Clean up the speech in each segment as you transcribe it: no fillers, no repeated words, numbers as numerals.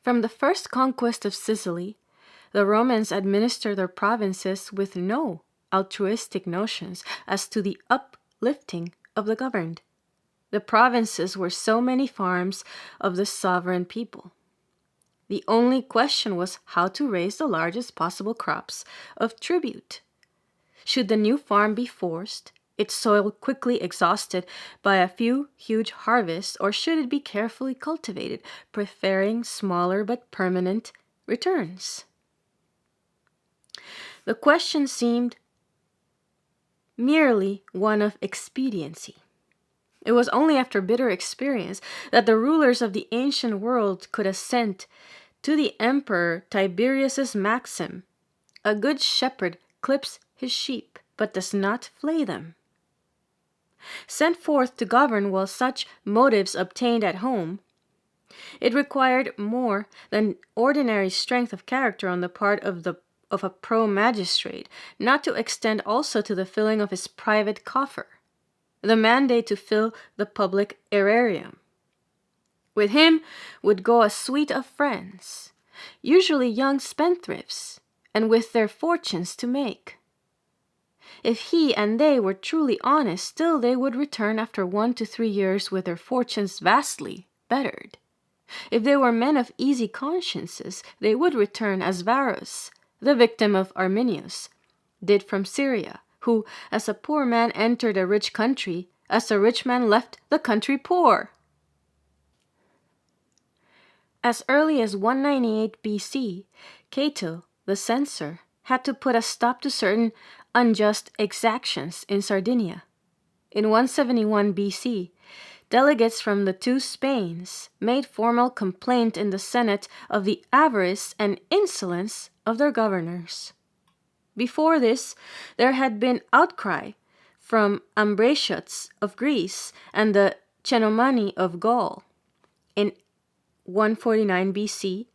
From the first conquest of Sicily, the Romans administered their provinces with no altruistic notions as to the uplifting of the governed. The provinces were so many farms of the sovereign people. The only question was how to raise the largest possible crops of tribute. Should the new farm be forced, its soil quickly exhausted by a few huge harvests, or should it be carefully cultivated, preferring smaller but permanent returns? The question seemed merely one of expediency. It was only after bitter experience that the rulers of the ancient world could assent to the Emperor Tiberius's maxim, "A good shepherd clips his sheep, but does not flay them." Sent forth to govern while such motives obtained at home, it required more than ordinary strength of character on the part of a pro-magistrate not to extend also to the filling of his private coffer the mandate to fill the public aerarium. With him would go a suite of friends, usually young spendthrifts, and with their fortunes to make. If he and they were truly honest, still they would return after 1 to 3 years with their fortunes vastly bettered. If they were men of easy consciences, they would return as Varus, the victim of Arminius, did from Syria, who, as a poor man entered a rich country, as a rich man left the country poor. As early as 198 BC, Cato, the censor, had to put a stop to certain unjust exactions in Sardinia. In 171 BC, delegates from the two Spains made formal complaint in the Senate of the avarice and insolence of their governors. Before this, there had been outcry from Ambraciots of Greece and the Cenomani of Gaul. In 149 BC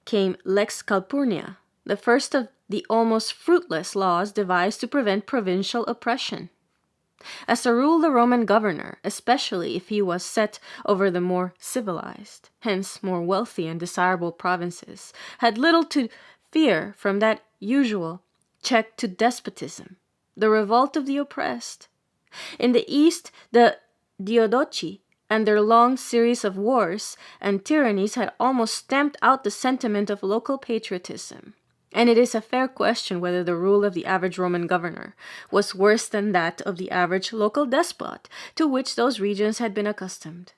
came Lex Calpurnia, the first of the almost fruitless laws devised to prevent provincial oppression. As a rule, the Roman governor, especially if he was set over the more civilized, hence more wealthy and desirable provinces, had little to fear from that usual check to despotism, the revolt of the oppressed. In the East, the Diadochi and their long series of wars and tyrannies had almost stamped out the sentiment of local patriotism. And it is a fair question whether the rule of the average Roman governor was worse than that of the average local despot to which those regions had been accustomed.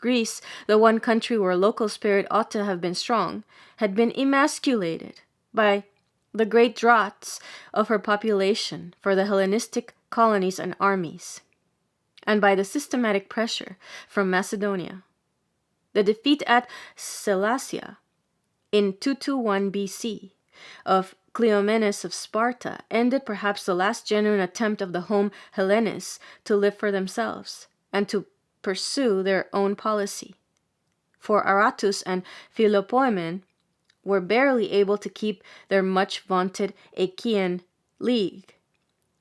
Greece, the one country where local spirit ought to have been strong, had been emasculated by the great draughts of her population for the Hellenistic colonies and armies, and by the systematic pressure from Macedonia. The defeat at Sellasia in 221 BC of Cleomenes of Sparta ended perhaps the last genuine attempt of the home Hellenes to live for themselves and to pursue their own policy. For Aratus and Philopoemen were barely able to keep their much-vaunted Achaean League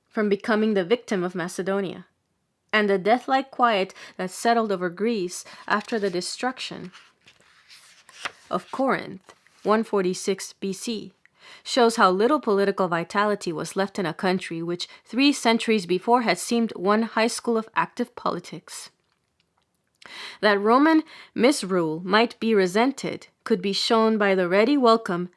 from becoming the victim of Macedonia, and the death-like quiet that settled over Greece after the destruction of Corinth, 146 BC, shows how little political vitality was left in a country which 3 centuries before had seemed one high school of active politics. That Roman misrule might be resented could be shown by the ready welcome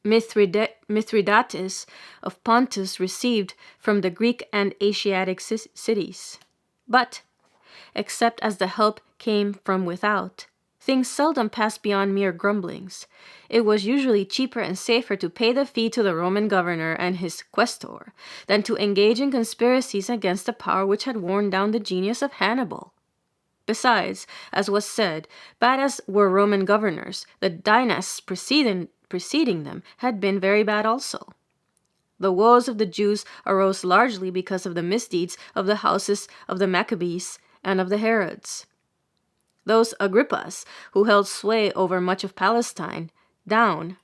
Mithridates of Pontus received from the Greek and Asiatic cities. But, except as the help came from without, things seldom passed beyond mere grumblings. It was usually cheaper and safer to pay the fee to the Roman governor and his questor than to engage in conspiracies against a power which had worn down the genius of Hannibal. Besides, as was said, bad as were Roman governors, the dynasts preceding them had been very bad also. The woes of the Jews arose largely because of the misdeeds of the houses of the Maccabees and of the Herods. Those Agrippas, who held sway over much of Palestine, down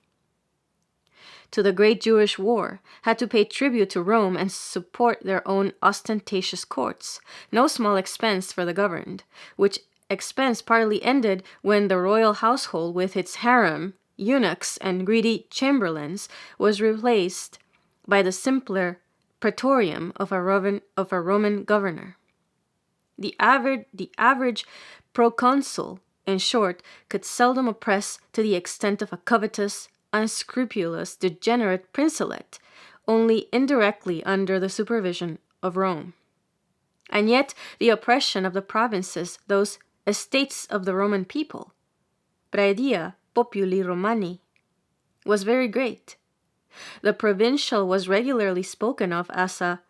to the great Jewish war, had to pay tribute to Rome and support their own ostentatious courts, no small expense for the governed, which expense partly ended when the royal household with its harem, eunuchs, and greedy chamberlains was replaced by the simpler praetorium of a Roman governor. The average proconsul, in short, could seldom oppress to the extent of a covetous, unscrupulous, degenerate princelet, only indirectly under the supervision of Rome. And yet the oppression of the provinces, those estates of the Roman people, praedia populi Romani, was very great. The provincial was regularly spoken of as a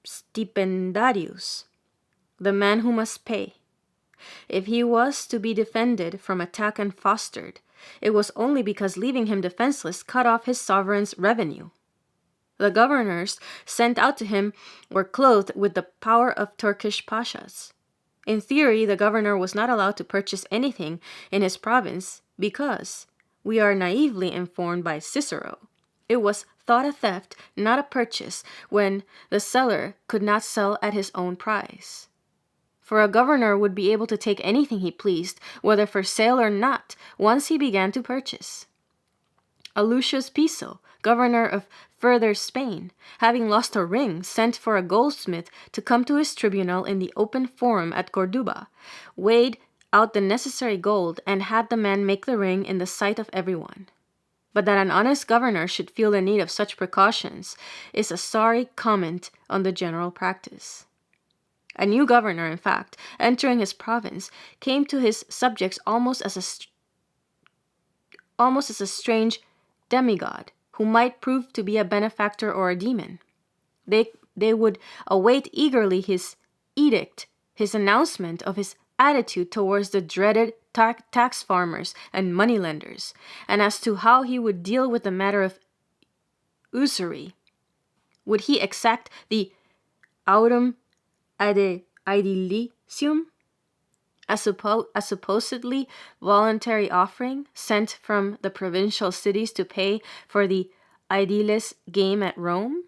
stipendarius, the man who must pay. If he was to be defended from attack and fostered, it was only because leaving him defenseless cut off his sovereign's revenue. The governors sent out to him were clothed with the power of Turkish pashas. In theory, the governor was not allowed to purchase anything in his province because, we are naively informed by Cicero, it was thought a theft, not a purchase, when the seller could not sell at his own price. For a governor would be able to take anything he pleased, whether for sale or not, once he began to purchase. A Lucius Piso, governor of further Spain, having lost a ring, sent for a goldsmith to come to his tribunal in the open forum at Corduba, weighed out the necessary gold, and had the man make the ring in the sight of everyone. But that an honest governor should feel the need of such precautions is a sorry comment on the general practice. A new governor, in fact, entering his province, came to his subjects almost as a strange demigod, who might prove to be a benefactor or a demon. They would await eagerly his edict, his announcement of his attitude towards the dreaded tax farmers and moneylenders, and as to how he would deal with the matter of usury. Would he exact the aurum ad aedilicium, a supposedly voluntary offering sent from the provincial cities to pay for the aediles game at Rome?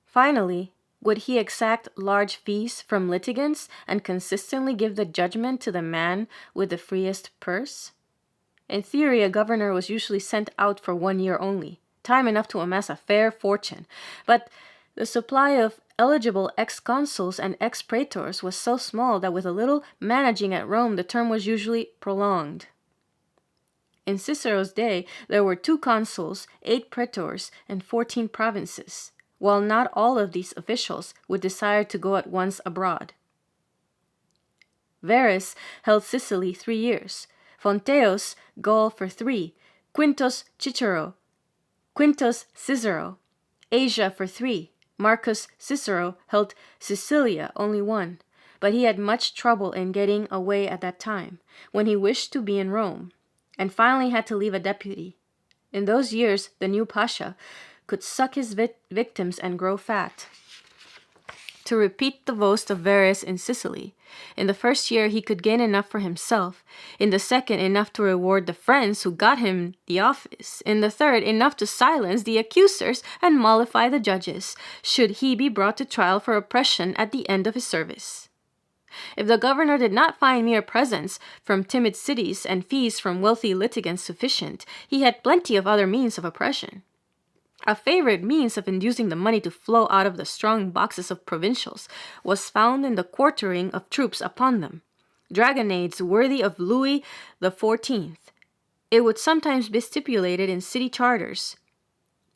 Finally, would he exact large fees from litigants and consistently give the judgment to the man with the freest purse? In theory, a governor was usually sent out for 1 year only, time enough to amass a fair fortune, but the supply of eligible ex-consuls and ex-praetors was so small that with a little managing at Rome the term was usually prolonged. In Cicero's day there were 2 consuls, 8 praetors, and 14 provinces, while not all of these officials would desire to go at once abroad. Verus held Sicily 3 years, Fonteius Gaul for 3, Quintus Cicero, Asia for 3, Marcus Cicero held Sicilia only 1, but he had much trouble in getting away at that time, when he wished to be in Rome, and finally had to leave a deputy. In those years, the new pasha could suck his victims and grow fat. To repeat the boast of Verus in Sicily, in the first year he could gain enough for himself, in the second enough to reward the friends who got him the office, in the third enough to silence the accusers and mollify the judges, should he be brought to trial for oppression at the end of his service. If the governor did not find mere presents from timid cities and fees from wealthy litigants sufficient, he had plenty of other means of oppression. A favorite means of inducing the money to flow out of the strong boxes of provincials was found in the quartering of troops upon them, dragonnades worthy of Louis XIV. It would sometimes be stipulated in city charters,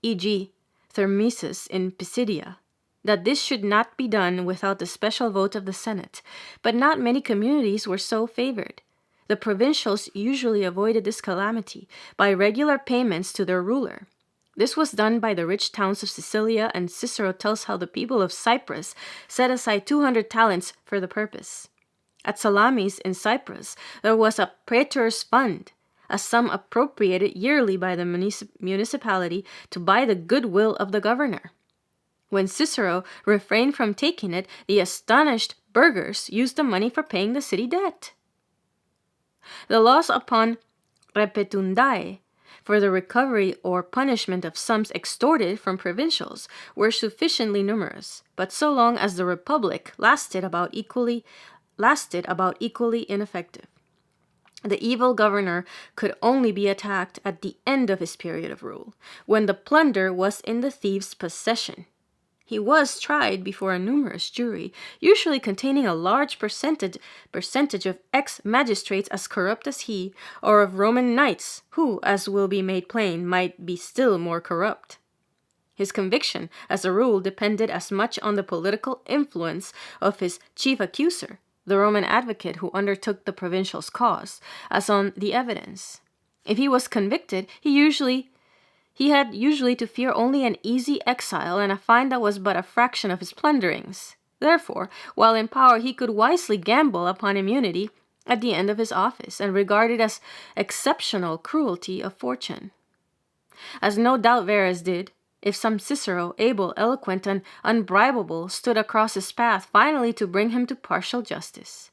e.g., Thermesis in Pisidia, that this should not be done without the special vote of the Senate, but not many communities were so favored. The provincials usually avoided this calamity by regular payments to their ruler. This was done by the rich towns of Sicilia, and Cicero tells how the people of Cyprus set aside 200 talents for the purpose. At Salamis in Cyprus, there was a praetor's fund, a sum appropriated yearly by the municipality to buy the goodwill of the governor. When Cicero refrained from taking it, the astonished burghers used the money for paying the city debt. The laws upon repetundae, for the recovery or punishment of sums extorted from provincials, were sufficiently numerous, but so long as the republic lasted about equally lasted about equally ineffective. The evil governor could only be attacked at the end of his period of rule, when the plunder was in the thief's possession. He was tried before a numerous jury, usually containing a large percentage of ex-magistrates as corrupt as he, or of Roman knights, who, as will be made plain, might be still more corrupt. His conviction, as a rule, depended as much on the political influence of his chief accuser, the Roman advocate who undertook the provincial's cause, as on the evidence. If he was convicted, he had usually to fear only an easy exile and a fine that was but a fraction of his plunderings. Therefore, while in power, he could wisely gamble upon immunity at the end of his office, and regard it as exceptional cruelty of fortune. As no doubt Verres did, if some Cicero, able, eloquent, and unbribable, stood across his path finally to bring him to partial justice.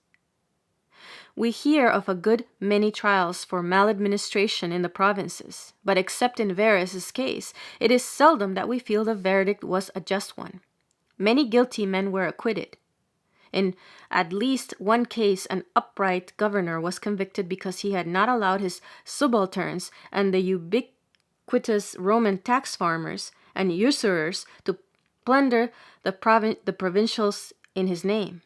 We hear of a good many trials for maladministration in the provinces, but except in Verres' case, it is seldom that we feel the verdict was a just one. Many guilty men were acquitted. In at least one case, an upright governor was convicted because he had not allowed his subalterns and the ubiquitous Roman tax farmers and usurers to plunder the provincials in his name.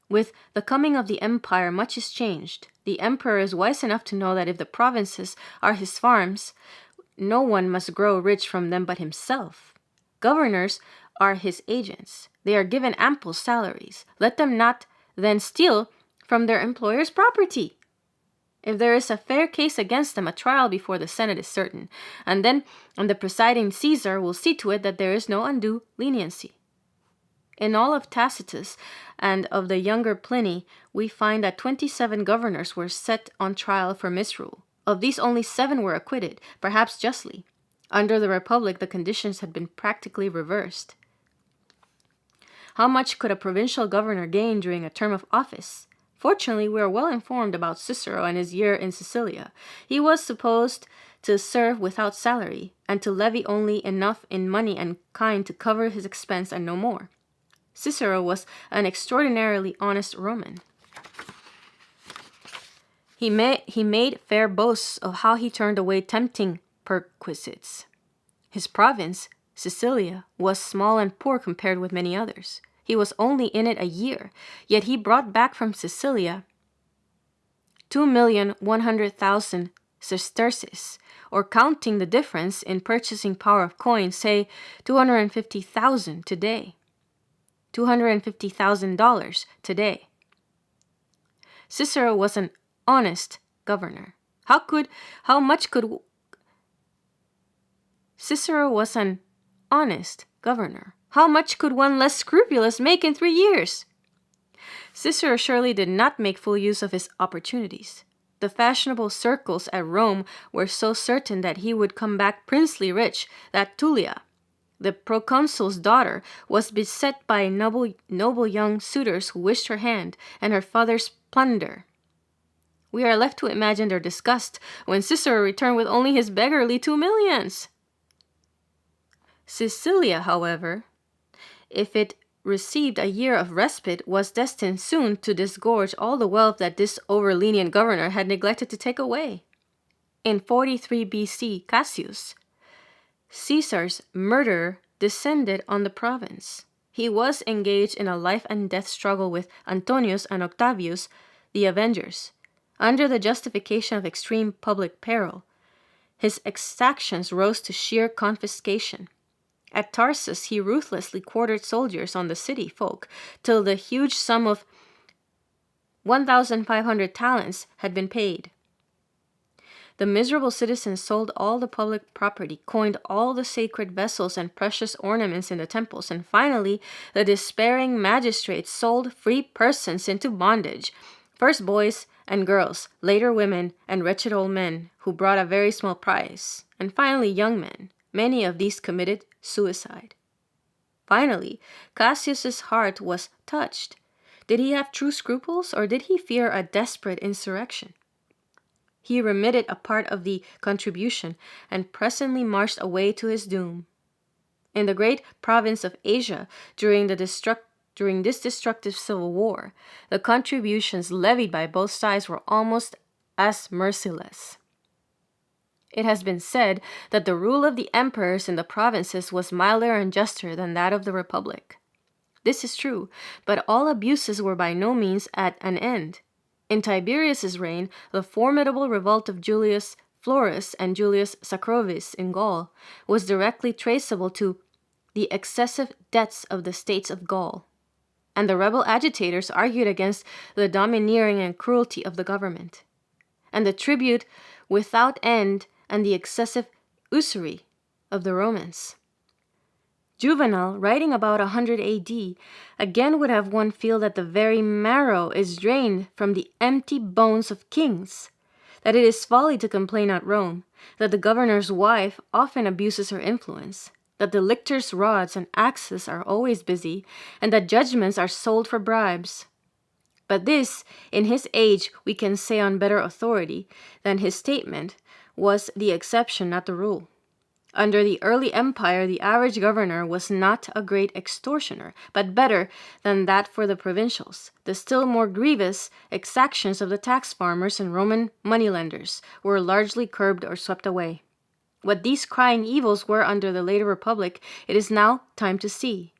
With the coming of the empire, much is changed. The emperor is wise enough to know that if the provinces are his farms, no one must grow rich from them but himself. Governors are his agents. They are given ample salaries. Let them not then steal from their employer's property. If there is a fair case against them, a trial before the Senate is certain, and the presiding Caesar will see to it that there is no undue leniency. In all of Tacitus and of the younger Pliny, we find that 27 governors were set on trial for misrule. Of these, only 7 were acquitted, perhaps justly. Under the Republic, the conditions had been practically reversed. How much could a provincial governor gain during a term of office? Fortunately, we are well informed about Cicero and his year in Sicilia. He was supposed to serve without salary, and to levy only enough in money and kind to cover his expense and no more. Cicero was an extraordinarily honest Roman. He made fair boasts of how he turned away tempting perquisites. His province, Sicilia, was small and poor compared with many others. He was only in it a year, yet he brought back from Sicilia 2,100,000 sesterces, or counting the difference in purchasing power of coin, say 250,000 today. $250,000 today. Cicero was an honest governor. Cicero was an honest governor. How much could one less scrupulous make in 3 years? Cicero surely did not make full use of his opportunities. The fashionable circles at Rome were so certain that he would come back princely rich that Tullia, the proconsul's daughter, was beset by noble young suitors who wished her hand and her father's plunder. We are left to imagine their disgust when Cicero returned with only his beggarly 2 millions. Sicilia, however, if it received a year of respite, was destined soon to disgorge all the wealth that this over-lenient governor had neglected to take away. In 43 BC, Cassius, Caesar's murderer, descended on the province. He was engaged in a life-and-death struggle with Antonius and Octavius, the avengers. Under the justification of extreme public peril, his exactions rose to sheer confiscation. At Tarsus, he ruthlessly quartered soldiers on the city folk till the huge sum of 1,500 talents had been paid. The miserable citizens sold all the public property, coined all the sacred vessels and precious ornaments in the temples, and finally, the despairing magistrates sold free persons into bondage, first boys and girls, later women and wretched old men who brought a very small price, and finally young men. Many of these committed suicide. Finally, Cassius's heart was touched. Did he have true scruples, or did he fear a desperate insurrection? He remitted a part of the contribution and presently marched away to his doom. In the great province of Asia, during the during this destructive civil war, the contributions levied by both sides were almost as merciless. It has been said that the rule of the emperors in the provinces was milder and juster than that of the republic. This is true, but all abuses were by no means at an end. In Tiberius's reign, the formidable revolt of Julius Florus and Julius Sacrovis in Gaul was directly traceable to the excessive debts of the states of Gaul, and the rebel agitators argued against the domineering and cruelty of the government, and the tribute without end and the excessive usury of the Romans. Juvenal, writing about 100 AD, again would have one feel that the very marrow is drained from the empty bones of kings, that it is folly to complain at Rome, that the governor's wife often abuses her influence, that the lictor's rods and axes are always busy, and that judgments are sold for bribes. But this, in his age, we can say on better authority than his statement, was the exception, not the rule. Under the early empire, the average governor was not a great extortioner, but better than that for the provincials. The still more grievous exactions of the tax farmers and Roman moneylenders were largely curbed or swept away. What these crying evils were under the later republic, it is now time to see.